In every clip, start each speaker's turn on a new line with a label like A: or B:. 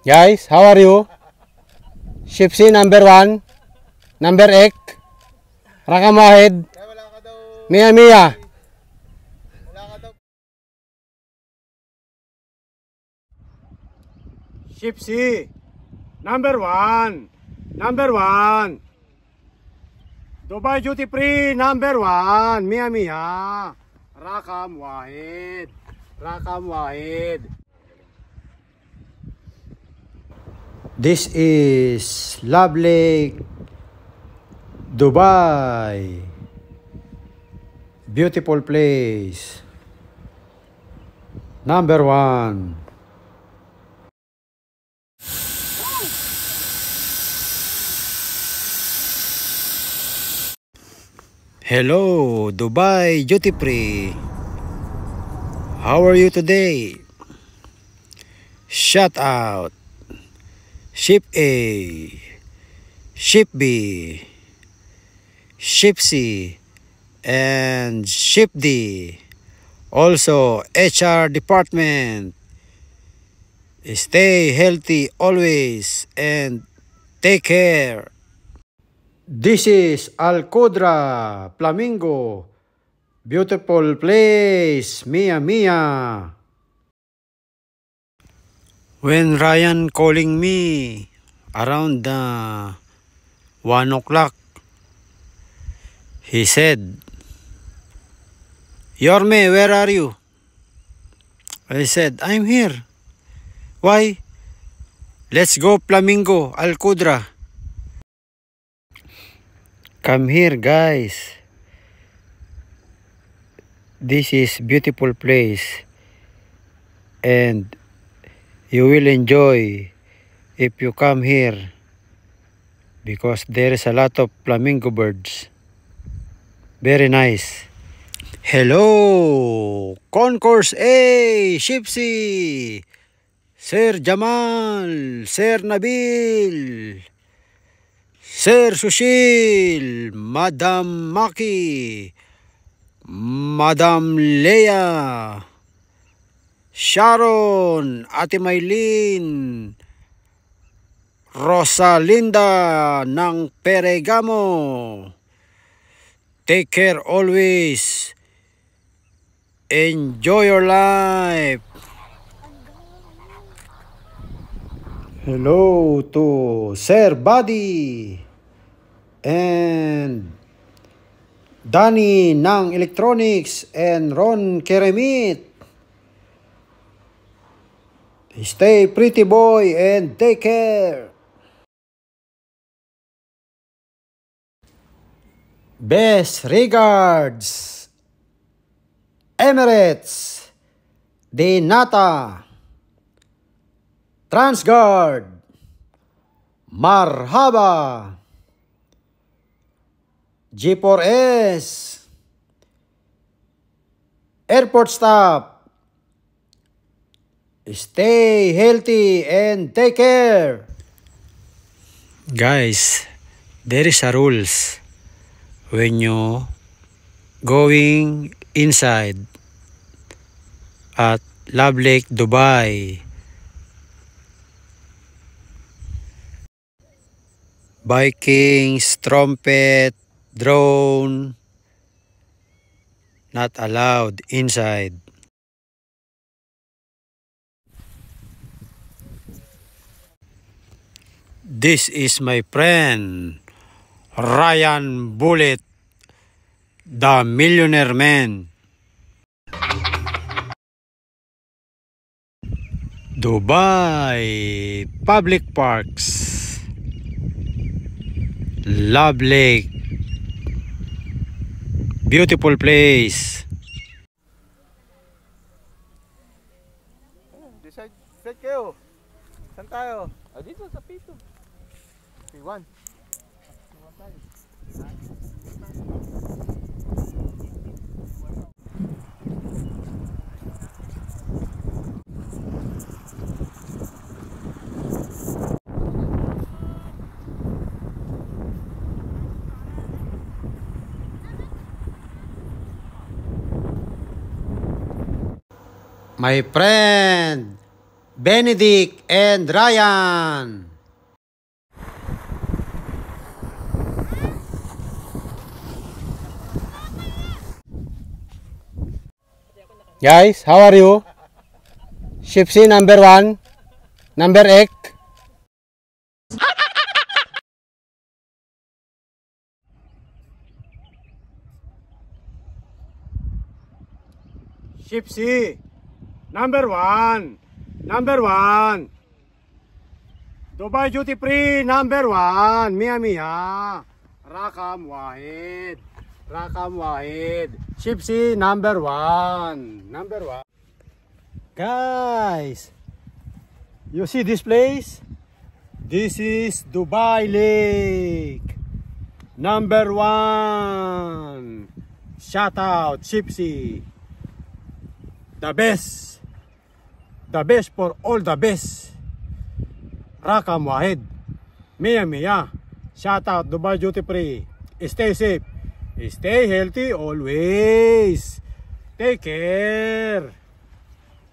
A: Guys, how are you? Shipsy number 1, number 8, Rakam Wahid, Mia Mia. Shipsy number 1, number 1, Dubai Duty Free number 1, Mia Mia, Rakam Wahid, Rakam Wahid. This is Love Lake, Dubai. Beautiful place. Number 1. Hello, Dubai Duty Free. How are you today? Shout out. Ship A, Ship B, Ship C, and Ship D. Also, HR department. Stay healthy always and take care. This is Al Qudra, Flamingo. Beautiful place, Mia Mia. When Ryan calling me around 1 o'clock, he said, "Yorme, where are you?" I said, "I'm here." "Why?" "Let's go Flamingo, Al Qudra." Come here, guys. This is beautiful place and you will enjoy if you come here because there is a lot of flamingo birds. Very nice. Hello, Concourse A, Shipsy, Sir Jamal, Sir Nabil, Sir Sushil, Madam Maki, Madam Leia, Sharon, Ate Maylin, Rosalinda ng Peregamo. Take care always. Enjoy your life. Hello to Sir Buddy and Danny ng Electronics and Ron Keremit. Stay pretty boy and take care. Best regards, Emirates, Dinata, Transguard, Marhaba, G4S, airport staff. Stay healthy and take care. Guys, there is a rules when you going inside at Love Lake, Dubai. Vikings, trumpet, drone, not allowed inside. This is my friend, Ryan Bullet, the Millionaire Man. Dubai Public Parks, Love Lake, beautiful place.
B: Decide kayo. Saan tayo? Dito sa P2. P1.
A: My friend, Benedict and Ryan. Guys, how are you? Shipsy number 1, number 8. Shipsy number 1, number 1. Dubai Duty Free number 1, Mia Mia. Rakam Wahid. Rakam Wahid. Shipsy number 1. Number 1. Guys, you see this place? This is Dubai Lake. Number 1. Shout out Shipsy. The best. The best for all the best. Rakam Wahid. Mia Mia. Shout out Dubai Duty Free. Stay safe. Stay healthy always. Take care.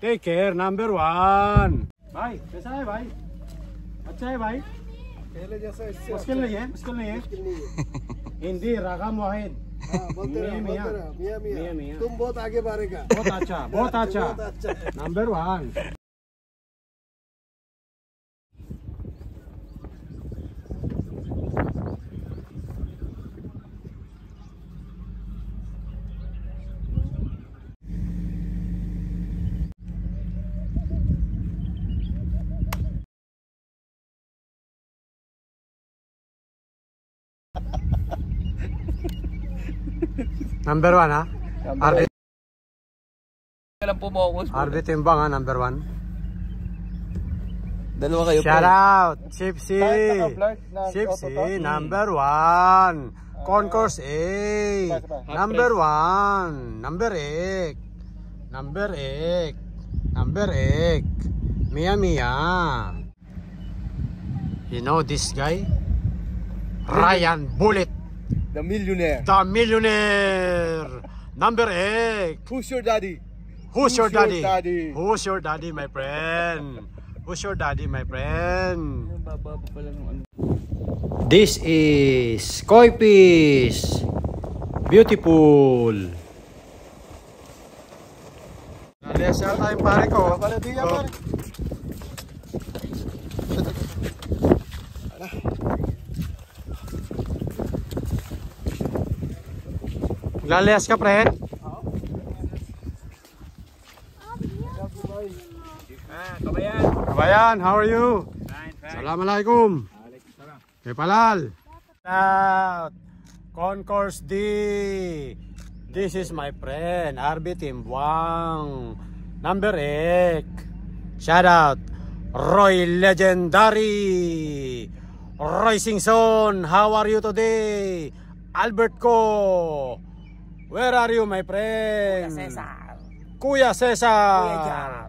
A: Take care. Number 1. भाई कैसा है भाई? अच्छा है भाई?
B: पहले जैसा इससे
A: मुश्किल नहीं है? मुश्किल नहीं है? हिंदी रागम वाहिद.
B: बोलते रहो,
A: मियां
B: मियां
A: मियां मियां.
B: तुम बहुत आगे बढ़ेगा.
A: बहुत अच्छा, बहुत अच्छा. Number 1. Number 1 ha? RB Timbang ha, number 1.
B: Dalawa kayo.
A: Shout out Shipsy. Shipsy number 1. Concourse A. Number 1. Number 8. Number 8. Number 8. Mia Mia. You know this guy? Ryan Bullet.
B: The millionaire.
A: The millionaire. Number 8.
B: Who's your daddy?
A: Who's your daddy?
B: daddy?
A: Who's your daddy, my friend? Who's your daddy, my friend? This is koi fish. Beautiful. Nalesa tayong pare ko.
B: Paladiya pare.
A: Lalias ka pre?
B: Kabayan.
A: Kabayan, how are you?
B: Fine, fine.
A: Assalamualaikum. Kay Palal. Out. Concourse D. This is my friend, RB Timbang. Number 8. Shout out. Roy Legendary. Roy Singson, how are you today? Albert Ko. Where are you, my friend? Kuya Cesar.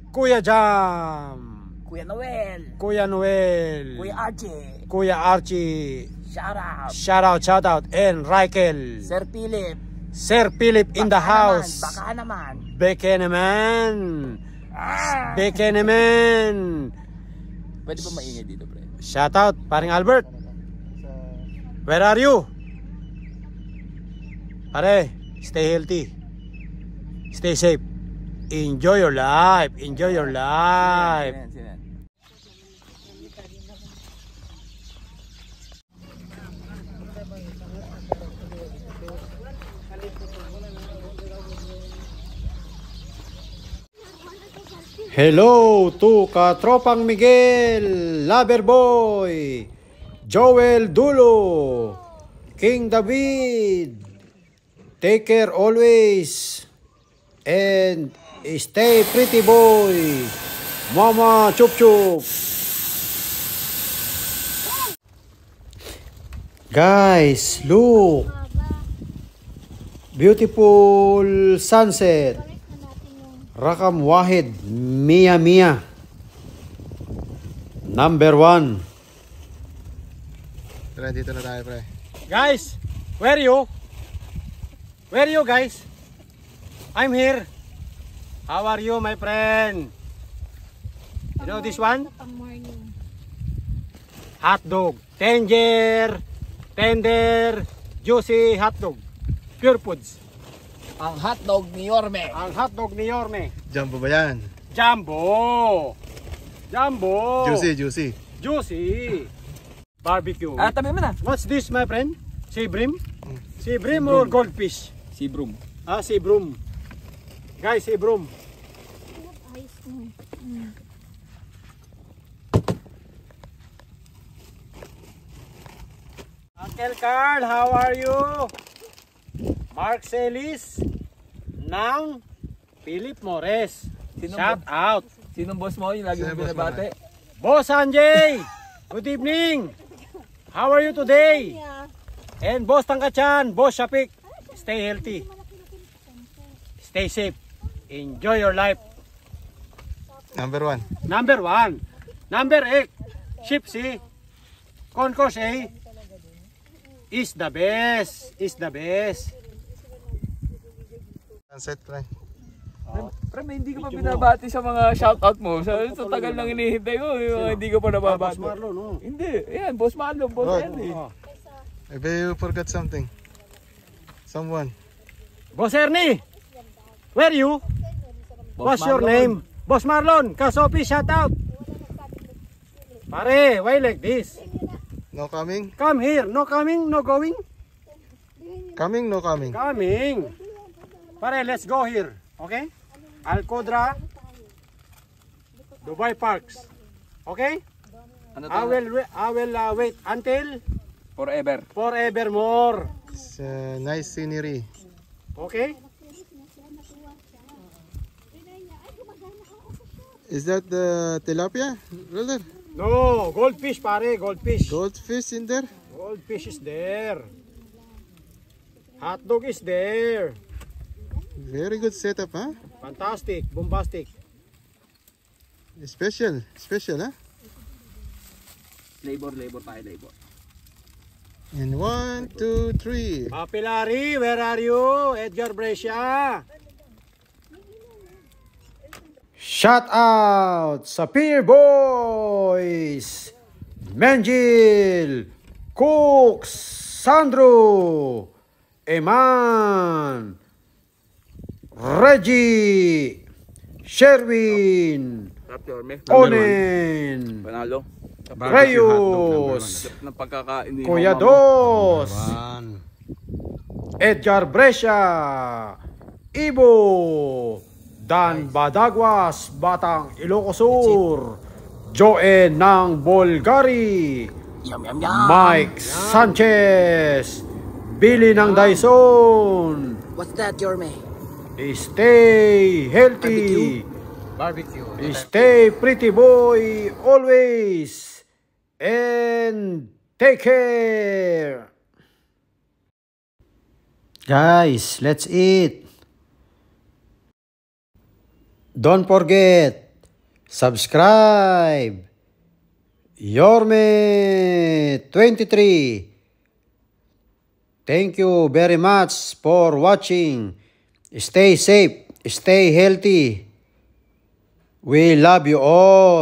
A: Kuya Jam.
C: Kuya Noel.
A: Kuya Noel.
C: Kuya Archie.
A: Kuya Archie.
C: Shout out.
A: Shout out. And Raikel.
C: Sir Philip.
A: Sir Philip in the house.
C: Baka naman.
A: Beke naman. Beke naman.
C: Pwede ba maingay dito, pre?
A: Shout out, paring Albert. Where are you? Pare, stay healthy. Stay safe. Enjoy your life. Enjoy your life. Hello to Katropang Miguel, Loverboy, Joel Dulo, King David. Take care always and stay pretty boy. Mama chup chup. Guys, look. Beautiful sunset. Rakam Wahid, Mia Mia. Number 1.
B: Pre, dito na tayo, pre.
A: Guys, where are you? Where are you guys? I'm here. How are you, my friend? You know this one?
D: Pang morning.
A: Hot dog. Tender, juicy hot dog. Pure Foods.
C: Ang hotdog ni Yorme.
A: Ang hot dog ni Yorme.
B: Jumbo ba yan?
A: Jumbo. Jumbo.
B: Juicy.
A: Juicy. Barbecue.
C: Tabi mo na.
A: What's this, my friend? Sea bream? Sea bream or goldfish?
C: Si Broom.
A: Sea broom. Guys, sea broom.
D: Ice.
A: Uncle Carl, how are you? Mark Celis ng Philip Mores. Shout out.
C: Sinong boss mo? Yung lagi mo binabate?
A: Boss Sanjay, good evening. How are you today?
D: Yeah.
A: And Boss Tangkachan, Boss Shapik, stay healthy. Stay safe. Enjoy your life.
B: Number 1.
A: Number 1. Number 8. Shipsy. Concourse A. Is the best. Is the best.
B: Sunset, pre.
C: Pre, hindi ka pa binabati sa mga shoutout mo. Sa tagal nang inihintay ko, hindi ka pa nababati.
A: Boss Marlon, no?
C: Hindi. Yan, Boss Marlon, Boss
B: Rod.
C: Andy.
B: Maybe you forgot something. Someone.
A: Boss Ernie, where you?
C: Boss
A: What's your
C: Marlon.
A: name? Boss Marlon, Kasopi, shout out. Pare, why like this?
B: No coming?
A: Come here, no coming, no going?
B: Coming, no coming?
A: Coming. Pare, let's go here, okay? Alcodra, Dubai Parks, okay?
C: Ano
A: I will wait until
C: Forever.
A: forevermore,
B: It's nice scenery.
A: okay?
B: Is that the tilapia, brother?
A: No, goldfish pare, goldfish.
B: Goldfish in there?
A: Goldfish is there. Hot dog is there.
B: Very good setup, huh?
A: Fantastic, bombastic.
B: Special, huh?
C: Labor tayo, labor.
B: And 1, 2, 3.
A: Papilari, where are you? Edgar Brescia. Shout out sa Pier Boys, Menjil, Cooks, Sandro, Eman, Reggie, Sherwin, Onen,
C: Panalo.
A: Reyes,
C: Ng pagkakain ni
A: Kuya
C: Mama.
A: Dos, Edgar Brescia, Ibo, Dan Badagwas, Batang Ilocos Sur, Joen ng Bulgari,
C: Yum, yum, yum.
A: Mike Sanchez, Billy ng Dyson.
C: What's that, Yorme?
A: Stay healthy,
C: Barbecue.
A: stay pretty boy always, and take care. Guys, let's eat. Don't forget, subscribe. Yorme23. Thank you very much for watching. Stay safe, stay healthy. We love you all.